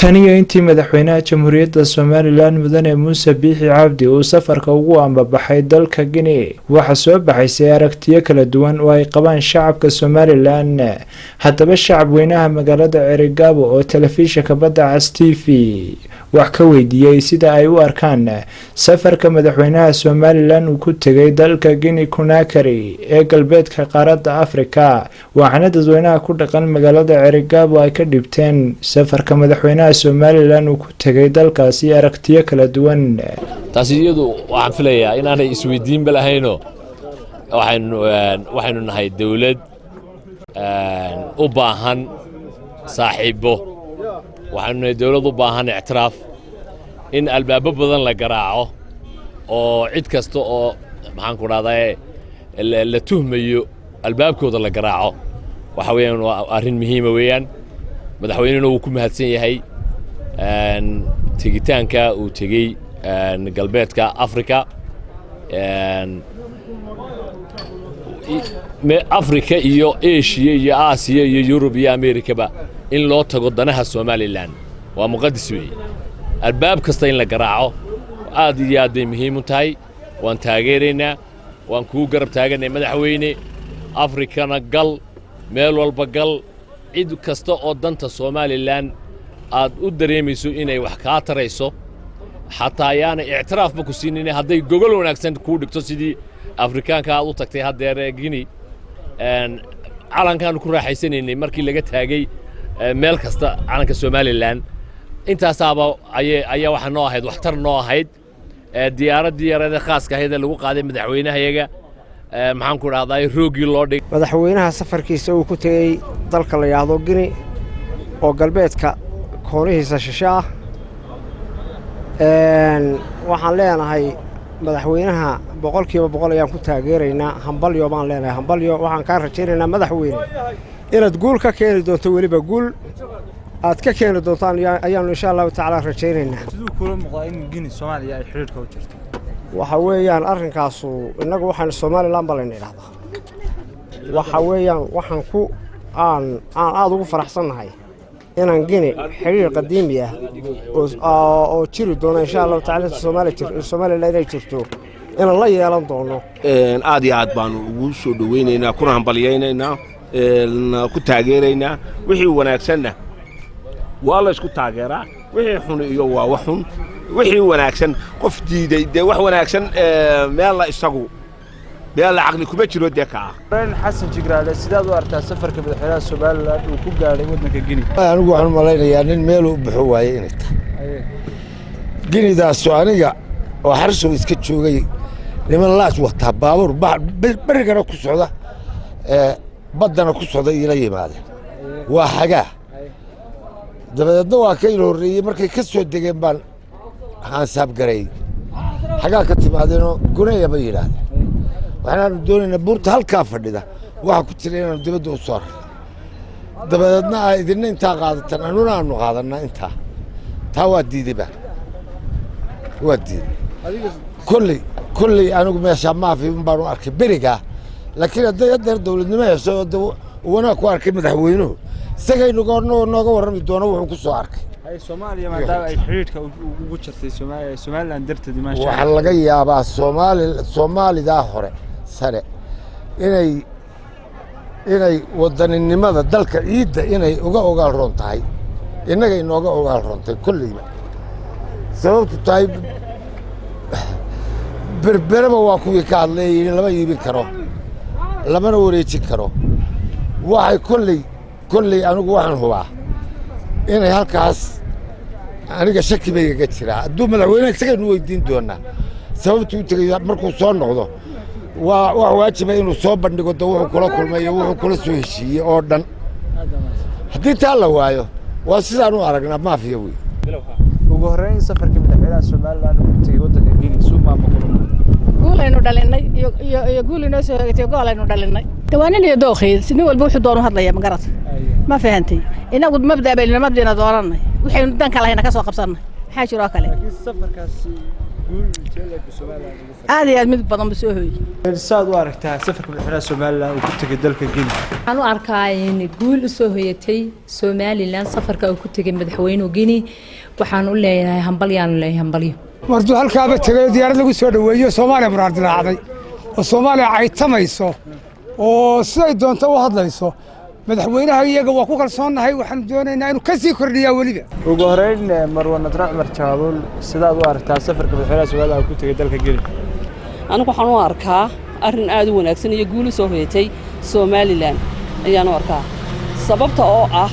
taniyo intii madaxweynaha jamhuuriyadda Soomaaliland mudane Muuse Biixi Cabdi uu safarka ugu ambabaxay dalka Guinea waxa soo baxaysay aragtiyo kala duwan oo ay qabaan shacabka Soomaaliland. Haddaba shacab weynaha magaalada Cerigabo oo telefishinka Badda Cas TV wax ka weydiiyay sida ay u arkaan safarka madaxweynaha Soomaaliland uu ku tagay dalka Guinea Conakry ee galbeedka qaaradda Afrika. waxaana dadweynaha ku dhaqan magaalada Cerigabo ay ka dhibteen safarka madaxweynaha Soomaaliland uu ku tagay dalkaasi aragtiyo kala duwan. taasiyadu waxaan filayaa in aanay isweydiin balahayno waxaynu nahay dawlad u baahan saaxiibo, waxaynu nahay dawlad u baahan ictiraaf, in albaabo badan la garaaco oo cid kasta oo maxaan ku raadayay la tuhmayo albaabkooda la garaaco. waxa weeyaan waa arrin muhiim weeyaan. madaxweynuhu uu ku mahadsan yahay tigitaanka uu tagay galbeedka Afrika, Afrika iyo Asia iyo Aasiya iyo Yurub iyo Ameerikaba in loo tago danaha Soomaaliland waa muqadas weey. albaab kasta in la garaaco aad iyo aad ay muhiim u tahay. waan taageeraynaa, waan ku garab taaganay madaxweyne. Afrikana gal, meel walba gal, cid kasta oo danta Soomaaliland aad u dareemayso inay wax ka tarayso xataa ayaana ictiraaf ba ku siinay haday gogol wanaagsan ku dhigto sidii Afrikaanka aad u tagtay hadeer Guinea calankan ku raaxaysanay markii laga taagay meel kasta calanka Soomaaliland. intaasaba ayaa waxa noo ahayd waxtar noo ahayd diyaaradii yarada khaaska ahayd lagu qaaday madaxweynaha iyaga maxaan ku raadayay roogii loo dhig. madaxweynaha safarkiisa uu ku tagay dalka la yiraahdo Guinea oo galbeedka koorihiisa shisha ah. waxaan leenahay madaxweynaha boqolkiiba boqol ayaan ku taageeraynaa. hambalyo baan leenahay, hambalyo. waxaan ka rajaynaynaa madaxweyne inaad guul ka keeni doonto, waliba guul aad ka keeni doontaan ayaanu insha Allah taala rajaynaynaa. sidoo kale muuqda in Guinea Soomaaliya ay xiriirka u jirto. waxa weeyaan arrinkaas inagu waxaan Soomaaliland balan yiraahdaa. waxa weeyaan waxaan ku aan aad ugu faraxsanahay inaan Guinea xiriir qadiimi ah oo jiri doono insha Allah taala Soomaaliland ay jirto in la yeelan doono. aad iyo aad baan ugu soo dhaweynaynaa, kuna hambalyeeynaa, ku taageeraynaa. wixii wanaagsanna waa la isku taageeraa, wixii xun iyo waa wax xun. wixii wanaagsan qof diiday de wax wanaagsan meel la isagu meel aqli kuma jiro deeka. xasan jigraale sidaad u arkaa safarka madaxweynaha Soomaaliland uu ku gaaray wadanka Guinea? anigu waxaan malaynayaa nin meel u baxo waayay inay tahay Guinea-daas. aniga oo xarso iska joogay niman laas wata baabuur barigana ku socda baddana ku socda ila yimaadeen. waa xagaa dabadeedna waa ka ilooreeyay markay ka soo degeen baan xasaab garay xagaa ka timaadeenoo Guinea ba yiraahdeen. waxaan doonaynaa buurta halkaa fadhida waxa ku jira inaan dibadda u soo raro, dabadeedna ay idin inta qaadataan anuna aanu qaadanaa inta. taa waa diiday baan waa diiday kulli anigu meesha ma fi baan u arkay beriga. laakiin hadda dawladnimo ay soo wanaag ku arkay madaxweynuhu isagay nooga warrami doono wuxuu ku soo arkay. Soomaaliya maadaama ay xiriirka ugu jirtay Soomaaliland darteed ma sha waxa laga yaabaa Soomaalida hore sare inay wadaninimada dalka ciidda inay uga ogaal roon tahay, inaga inooga ogaal roontay kulliba. sababtu tahay berberaba waa kuwii ka hadlayay lama iibin karo, lamana wareejin karo. waxay kulli anigu waxaan hubaa inay halkaas aniga shaki bay ga jiraa. hadduu madaxweynaha isagaynu weydiin doonaa sababtu u tagay markuu soo noqdo. waa waajib inuu soo bandhigo wuxuu kula kulmay wuxuu kula soo heshiiyey oo dhan. haddii taa la waayo waa sidaan u aragnaa maafiya wey. ugu horeyn safarka madaxweynaha Soomaaliland uu tagay wadanka Guinea suuma ma kulmo guulaynu dhalinay iyo guulayno soo hagtay goolaynu dhalinay. dawaanin iyo dooqeed si nin walba wuxuu doono hadlaya ma garad ma fahantay. inagu mabda bayna doonanay waxaynu danka lahayna ka soo qabsanay. maxaa jiro kale safarkaasi aad iyo aad mid badan ba soo hooyey saad u aragtaa safarka madaxweynaha Soomaaliland uu ku tagay dalka Guinea waxaan u arkaa in guul u soo hoyatay Soomaaliland safarka uu ku tagay madaxweynaha Guinea waxaan u leeyahay hambalyo martuu halkaaba tagay diyaarad lagu soo dhaweeyo Soomaaliya muraar dilaacday oo Soomaaliya ay tamayso oo siday doonto u hadlayso madaxweynaha iyaga waa ku kalsoonahay waxaan doonaynaa inuu ka sii kordhiyo waliba ugu horeyn Marwan Abdiraxmaan Jaabul sidaad u aragtaa safarka madaxweynaha Soomaaliland uu ku tagay dalka Guinea anigu waxaan u arkaa arrin aad u wanaagsan iyo guul soo hoyatay Soomaaliland ayaan u arkaa sababta oo ah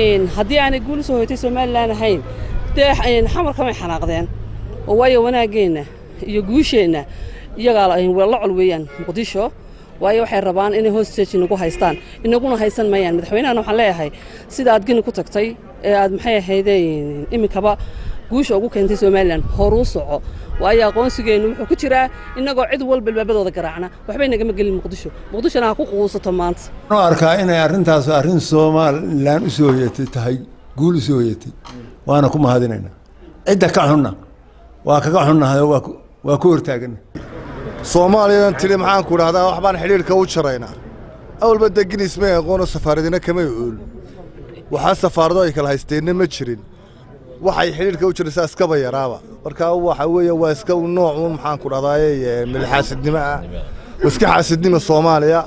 in haddii aanay guul soo hoyatay Soomaaliland ahayn xamarka may xanaaqdeen oo waayo wanaageena iyo guusheena iyaga la culweeyaan Muqdisho waayo waxay rabaan inay hostage nagu haystaan inaguna haysan mayaan madaxweynaha waxaan leeyahay sida aad Guinea ku tagtay ee aad maxay ahaydeen iminkaba guusha ugu keentay Soomaaliland horu soco waayo aqoonsigeenu wuxuu ku jiraa inagoo cid walba albaabadooda garaacna waxbay naga magelin Muqdishona ha ku quusato maanta waxaan arkaa inay arrintaas arrin Soomaaliland u soo yeetay tahay guul soo yeetay waana ku mahadinayna cidda ka xunna waa kaga xunnahay waa ku hortaagan Soomaaliland tiri maxaan ku raahdaa wax baan xiriirka u jaraynaa awalba Guinea ma aqoon safaaradina kama ool waxa safaarado ay kala haysteen ma jirin waxay xiriirka u jiraysaa iska bayaraaba marka waxa weeye waa iska nooc maxaan ku raahdaa milxaasidnimo ah iska xaasidnimo Soomaaliya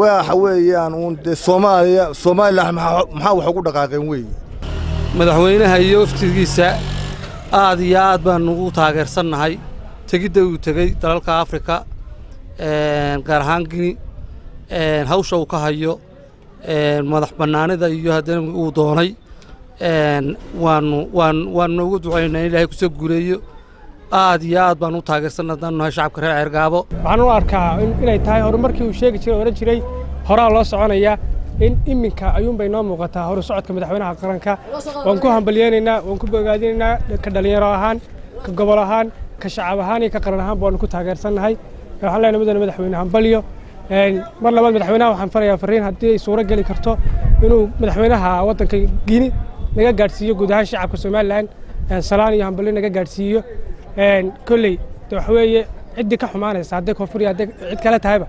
waxa weeyaan Soomaaliland maxaa wax ugu dhaqaaqeen weey madaxweynaha iyo waftigiisa aad iyo aad baan ugu taageersanahay tegidda uu tagay dalalka Afrika gaar ahaan Guinea hawsha uu ka hayo madax banaanida iyo haddana uu doonay waanu ugu ducaynaa Ilaahay ku soo guuleeyo aad iyo aad baan u taageersanahay shacabka reer Ceergaabo waxaan u arkaa inay tahay horumarkii uu sheegi jiray oran jiray horaa loo soconaya in iminka ayuun bay noo muuqataa horu socodka madaxweynaha qaranka waan ku hambalyeynaa waan ku bogaadinaynaa ka dhalinyaro ahaan ka gobol ahaan ka shacab ahaan iyo ka qaran ahaan baan ku taageersanahay waxaan leenahay madaxweynaha hambalyo mar labaad madaxweynaha waxaan farayaa fariin haddii ay suuro geli karto inuu madaxweynaha waddanka Guinea naga gaarsiiyo guud ahaan shacabka Soomaaliland salaan iyo hambalyo naga gaarsiiyo kulley waxa weeye cidii ka xumaanaysa haddii koonfur haddii cid kale tahayba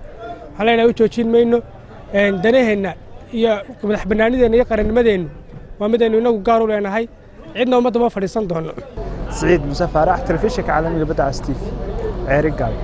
waxaan leenahay u joojin mayno danaheena iyo madax banaanideena iyo qarannimadeena waa midaynu inagu gaar u leenahay cidna ummadda ma fadhiisan doono سعيد مسافر راح تلفزيون عالمي بدأ ستيف عرقال